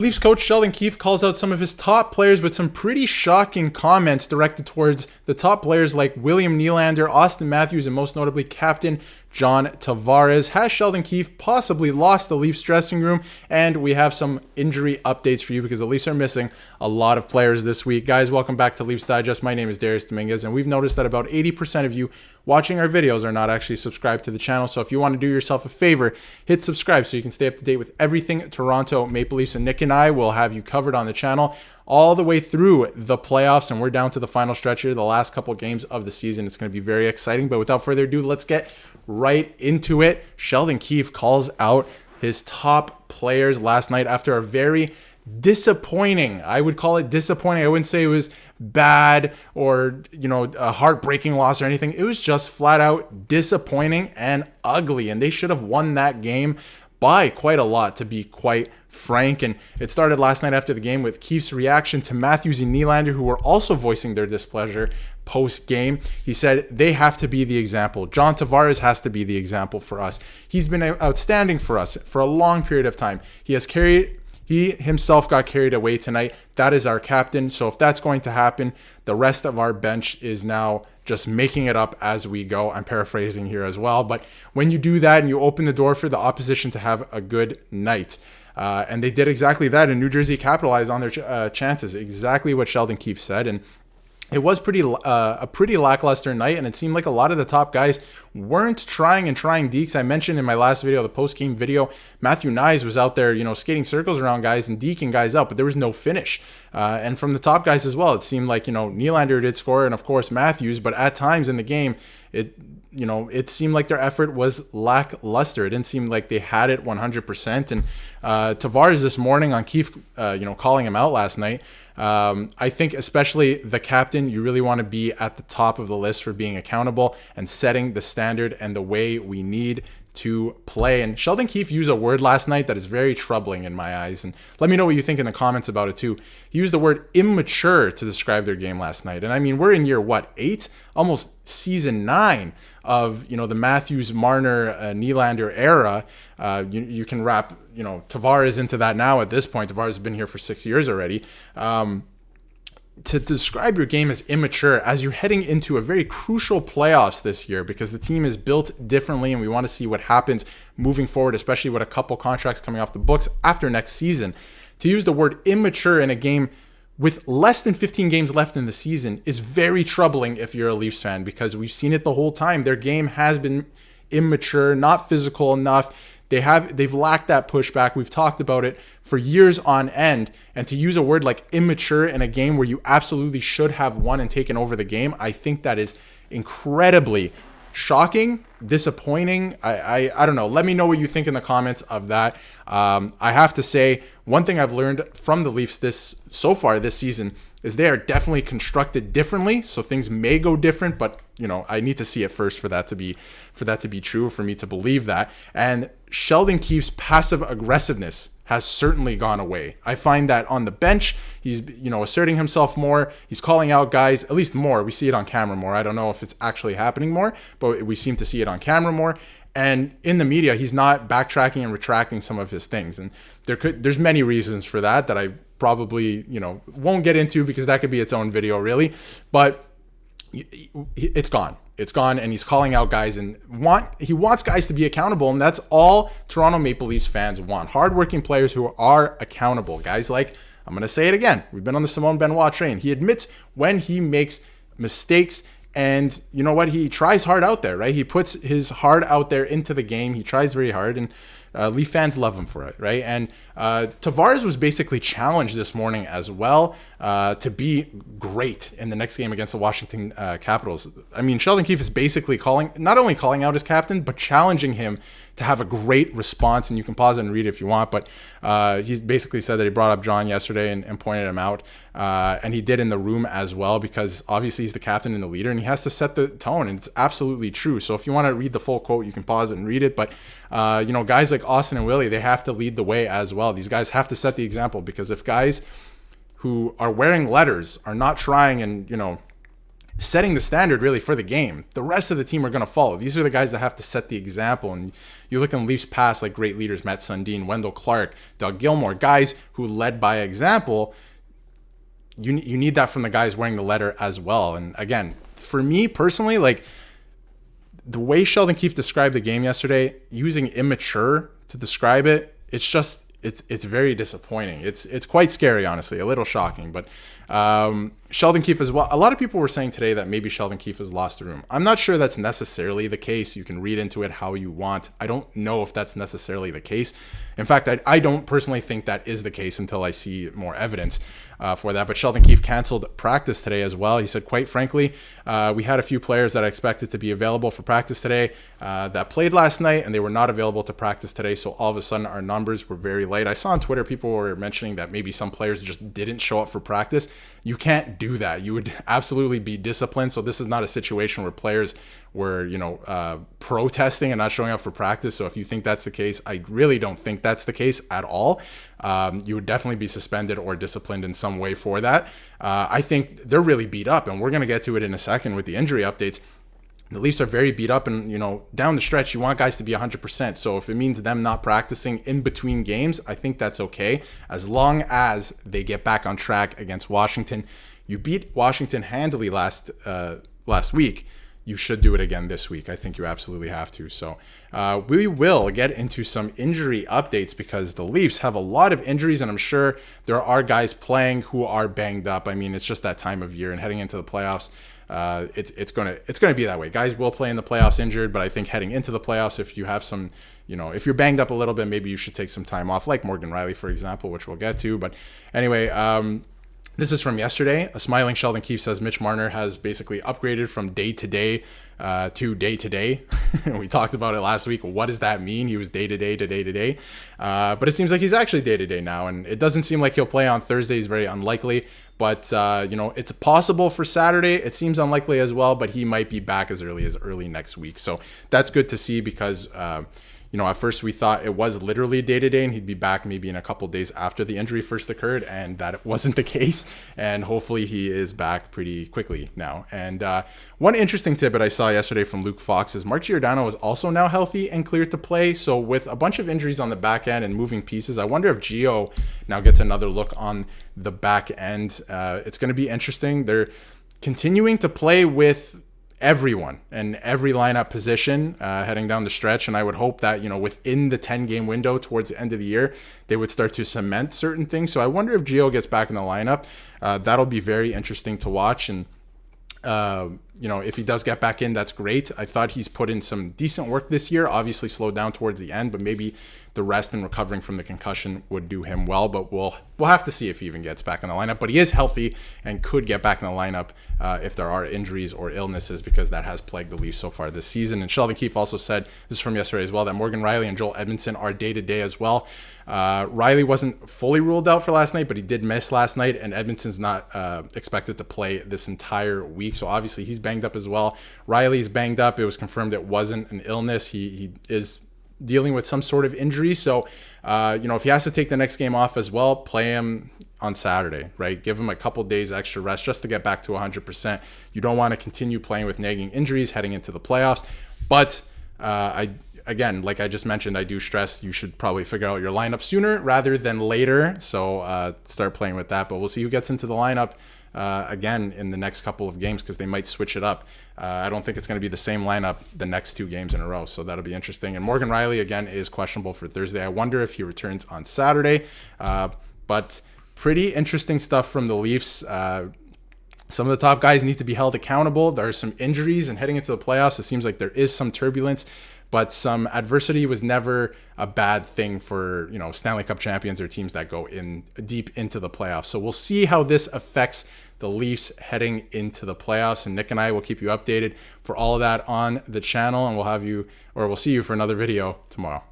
Leafs coach Sheldon Keefe calls out some of his top players with some pretty shocking comments directed towards the top players like William Nylander, Auston Matthews, and most notably captain John Tavares. Has Sheldon Keefe possibly lost the Leafs dressing room? And we have some injury updates for you because the Leafs are missing a lot of players this week. Guys, welcome back to Leafs Digest. My name is Darius Domingues, and we've noticed that about 80% of you watching our videos are not actually subscribed to the channel. So if you want to do yourself a favor, hit subscribe so you can stay up to date with everything Toronto Maple Leafs. And Nick and I will have you covered on the channel all the way through the playoffs, and we're down to the final stretch here, the last couple games of the season. It's going to be very exciting, but without further ado, let's get right into it. Sheldon Keefe calls out his top players last night after a very disappointing, I would call it disappointing. I wouldn't say it was bad or, a heartbreaking loss or anything. It was just flat out disappointing and ugly, and they should have won that game by quite a lot, to be quite frank. And it started last night after the game with Keefe's reaction to Matthews and Nylander, who were also voicing their displeasure post-game. He said they have to be the example. John Tavares has to be the example for us. He's been outstanding for us for a long period of time. He himself got carried away tonight. That is our captain. So if that's going to happen, the rest of our bench is now just making it up as we go. I'm paraphrasing here as well. But when you do that and you open the door for the opposition to have a good night, and they did exactly that, and New Jersey capitalized on their chances, exactly what Sheldon Keefe said. And it was a pretty lackluster night, and it seemed like a lot of the top guys weren't trying dekes. I mentioned in my last video, the post-game video, Matthew Knies was out there, skating circles around guys and deking guys out, but there was no finish. And from the top guys as well, it seemed like, Nylander did score, and of course Matthews, but at times in the game, it seemed like their effort was lackluster. It didn't seem like they had it 100%. And Tavares this morning on Keefe, calling him out last night, I think especially the captain, you really want to be at the top of the list for being accountable and setting the standard and the way we need to play. And Sheldon Keefe used a word last night that is very troubling in my eyes. And let me know what you think in the comments about it too. He used the word immature to describe their game last night. And I mean, we're in year, 8? Almost season 9 of, the Matthews, Marner, Nylander era. You can wrap, Tavares into that now at this point. Tavares has been here for 6 years already. To describe your game as immature as you're heading into a very crucial playoffs this year, because the team is built differently and we want to see what happens moving forward, especially with a couple contracts coming off the books after next season. To use the word immature in a game with less than 15 games left in the season is very troubling if you're a Leafs fan, because we've seen it the whole time. Their game has been immature, not physical enough. They've lacked that pushback. We've talked about it for years on end. And to use a word like immature in a game where you absolutely should have won and taken over the game, I think that is incredibly shocking, disappointing. I don't know. Let me know what you think in the comments of that. I have to say, one thing I've learned from the Leafs so far this season is they are definitely constructed differently. So things may go different, but I need to see it first for that to be true, for me to believe that. And Sheldon Keefe's passive aggressiveness has certainly gone away. I find that on the bench, he's asserting himself more. He's calling out guys, at least more. We see it on camera more. I don't know if it's actually happening more, but we seem to see it on camera more. And in the media, he's not backtracking and retracting some of his things. And there's many reasons for that I probably won't get into, because that could be its own video really. But it's gone. It's gone, and he's calling out guys and he wants guys to be accountable, and that's all Toronto Maple Leafs fans want. Hardworking players who are accountable. Guys like, I'm going to say it again, we've been on the Simone Benoit train. He admits when he makes mistakes, and you know what? He tries hard out there, right? He puts his heart out there into the game. He tries very hard, and Leaf fans love him for it, right? And Tavares was basically challenged this morning as well to be great in the next game against the Washington Capitals. I mean, Sheldon Keefe is basically not only calling out his captain, but challenging him to have a great response. And you can pause it and read it if you want, but he's basically said that he brought up John yesterday and pointed him out. And he did in the room as well, because obviously he's the captain and the leader, and he has to set the tone, and it's absolutely true. So if you want to read the full quote, you can pause it and read it. But guys like Auston and Rielly, they have to lead the way as well. These guys have to set the example, because if guys who are wearing letters are not trying and setting the standard really for the game. The rest of the team are going to follow. These are the guys that have to set the example. And you look in Leafs past, like great leaders, Matt Sundin, Wendell Clark, Doug Gilmour, guys who led by example. You need that from the guys wearing the letter as well. And again, for me personally, like the way Sheldon Keefe described the game yesterday, using immature to describe it, it's very disappointing. It's quite scary, honestly, a little shocking. But Sheldon Keefe as well. A lot of people were saying today that maybe Sheldon Keefe has lost the room. I'm not sure that's necessarily the case. You can read into it how you want. I don't know if that's necessarily the case. In fact, I don't personally think that is the case until I see more evidence for that. But Sheldon Keefe canceled practice today as well. He said, quite frankly, we had a few players that I expected to be available for practice today that played last night, and they were not available to practice today. So all of a sudden, our numbers were very light. I saw on Twitter people were mentioning that maybe some players just didn't show up for practice. You can't do that. You would absolutely be disciplined. So this is not a situation where players were, protesting and not showing up for practice. So if you think that's the case, I really don't think that's the case at all. You would definitely be suspended or disciplined in some way for that. I think they're really beat up, and we're going to get to it in a second with the injury updates. The Leafs are very beat up, and, down the stretch, you want guys to be 100%. So if it means them not practicing in between games, I think that's okay, as long as they get back on track against Washington. You beat Washington handily last week. You should do it again this week. I think you absolutely have to. So we will get into some injury updates because the Leafs have a lot of injuries, and I'm sure there are guys playing who are banged up. I mean, it's just that time of year, and heading into the playoffs, it's gonna be that way. Guys will play in the playoffs injured, but I think heading into the playoffs, if you have some, if you're banged up a little bit, maybe you should take some time off, like Morgan Rielly, for example, which we'll get to. But anyway, this is from yesterday. A smiling Sheldon Keefe says Mitch Marner has basically upgraded from day to day to day to day. We talked about it last week. What does that mean? He was day to day to day to day. But it seems like he's actually day to day now. And it doesn't seem like he'll play on Thursday. He's very unlikely. But, it's possible for Saturday. It seems unlikely as well. But he might be back as early next week. So that's good to see because at first we thought it was literally day to day and he'd be back maybe in a couple days after the injury first occurred, and that wasn't the case. And hopefully he is back pretty quickly now. And one interesting tidbit I saw yesterday from Luke Fox is Mark Giordano is also now healthy and cleared to play. So with a bunch of injuries on the back end and moving pieces, I wonder if Gio now gets another look on the back end. It's going to be interesting. They're continuing to play with everyone and every lineup position heading down the stretch. And I would hope that, within the 10-game window towards the end of the year, they would start to cement certain things. So I wonder if Gio gets back in the lineup. That'll be very interesting to watch. And, if he does get back in, that's great. I thought he's put in some decent work this year, obviously slowed down towards the end, but maybe the rest and recovering from the concussion would do him well. But we'll have to see if he even gets back in the lineup. But he is healthy and could get back in the lineup if there are injuries or illnesses, because that has plagued the Leafs so far this season. And Sheldon Keefe also said, this is from yesterday as well, that Morgan Rielly and Joel Edmondson are day-to-day as well. Rielly wasn't fully ruled out for last night, but he did miss last night, and Edmondson's not expected to play this entire week. So obviously he's banged up as well. Rielly's banged up. It was confirmed it wasn't an illness. He is dealing with some sort of injury. So, if he has to take the next game off as well, play him on Saturday, right? Give him a couple days extra rest just to get back to 100%. You don't want to continue playing with nagging injuries heading into the playoffs. But again, like I just mentioned, I do stress you should probably figure out your lineup sooner rather than later. So start playing with that. But we'll see who gets into the lineup again in the next couple of games, because they might switch it up. I don't think it's going to be the same lineup the next 2 games in a row, so that'll be interesting. And Morgan Rielly, again, is questionable for Thursday. I wonder if he returns on Saturday. But pretty interesting stuff from the Leafs. Some of the top guys need to be held accountable. There are some injuries, and heading into the playoffs, it seems like there is some turbulence. But some adversity was never a bad thing for, Stanley Cup champions or teams that go in deep into the playoffs. So we'll see how this affects the Leafs heading into the playoffs. And Nick and I will keep you updated for all of that on the channel. And we'll see you for another video tomorrow.